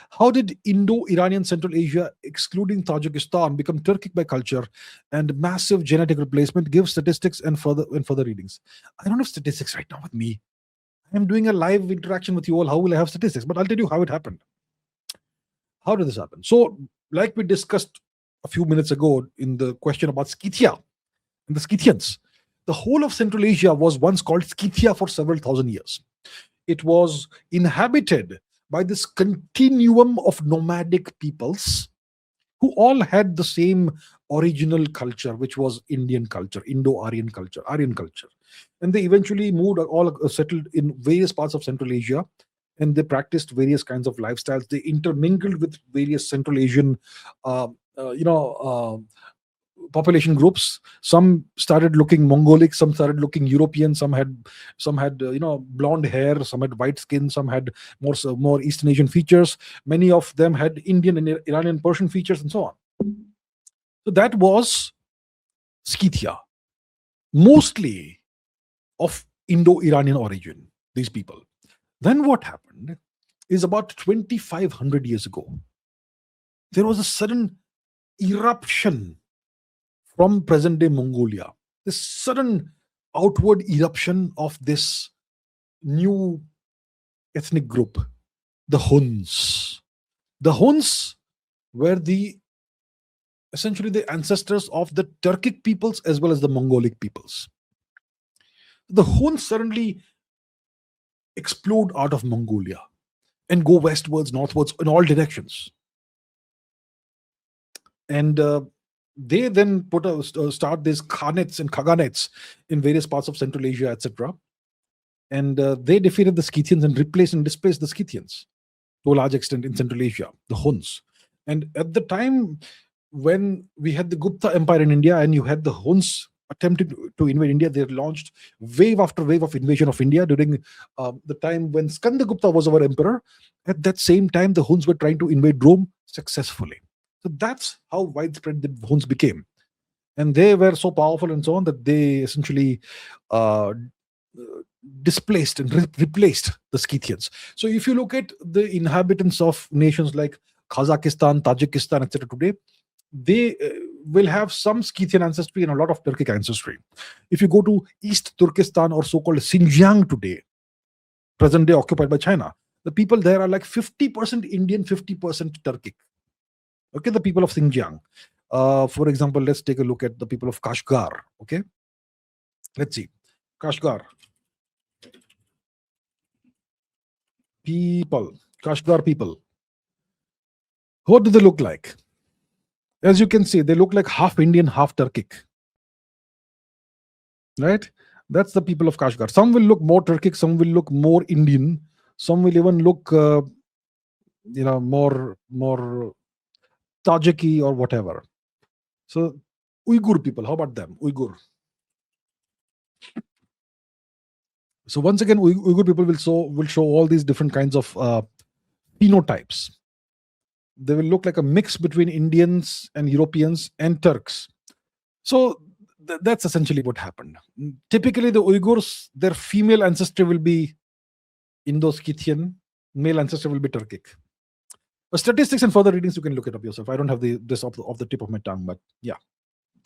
How did Indo-Iranian Central Asia, excluding Tajikistan, become Turkic by culture and massive genetic replacement? Give statistics and further readings. I don't have statistics right now with me. I'm doing a live interaction with you all. How will I have statistics? But I'll tell you how it happened. How did this happen? So, like we discussed a few minutes ago in the question about Scythia and the Scythians, the whole of Central Asia was once called Scythia for several thousand years. It was inhabited by this continuum of nomadic peoples who all had the same original culture, which was Indian culture, Indo-Aryan culture, Aryan culture. And they eventually moved, all settled in various parts of Central Asia, and they practiced various kinds of lifestyles. They intermingled with various Central Asian, population groups. Some started looking Mongolic, some started looking European, some had blonde hair, some had white skin, some had more Eastern Asian features. Many of them had Indian and Iranian, Persian features, and so on. So that was Scythia, mostly of Indo-Iranian origin, these people. Then what happened is about 2,500 years ago, there was a sudden eruption from present-day Mongolia, this sudden outward eruption of this new ethnic group, the Huns. The Huns were essentially the ancestors of the Turkic peoples as well as the Mongolic peoples. The Huns suddenly explode out of Mongolia and go westwards, northwards, in all directions. And they then start these khanates and khaganates in various parts of Central Asia, etc. And they defeated the Scythians and replaced and displaced the Scythians to a large extent in Central Asia, the Huns. And at the time when we had the Gupta Empire in India and you had the Huns attempting to invade India, they launched wave after wave of invasion of India during the time when Skandagupta was our emperor. At that same time, the Huns were trying to invade Rome successfully. So that's how widespread the Huns became. And they were so powerful and so on that they essentially displaced and replaced the Scythians. So if you look at the inhabitants of nations like Kazakhstan, Tajikistan, etc. today, they will have some Scythian ancestry and a lot of Turkic ancestry. If you go to East Turkestan or so-called Xinjiang today, present day occupied by China, the people there are like 50% Indian, 50% Turkic. Okay, the people of Xinjiang. For example, let's take a look at the people of Kashgar. Okay, let's see. Kashgar people. What do they look like? As you can see, they look like half Indian, half Turkic. Right? That's the people of Kashgar. Some will look more Turkic, some will look more Indian, some will even look, more Tajiki or whatever. So Uyghur people, how about them? Uyghur. So once again, Uyghur people will show all these different kinds of phenotypes. They will look like a mix between Indians and Europeans and Turks. So that's essentially what happened. Typically, the Uyghurs, their female ancestry will be Indo-Scythian, male ancestry will be Turkic. Statistics and further readings, you can look it up yourself. I don't have this off the tip of my tongue, but yeah.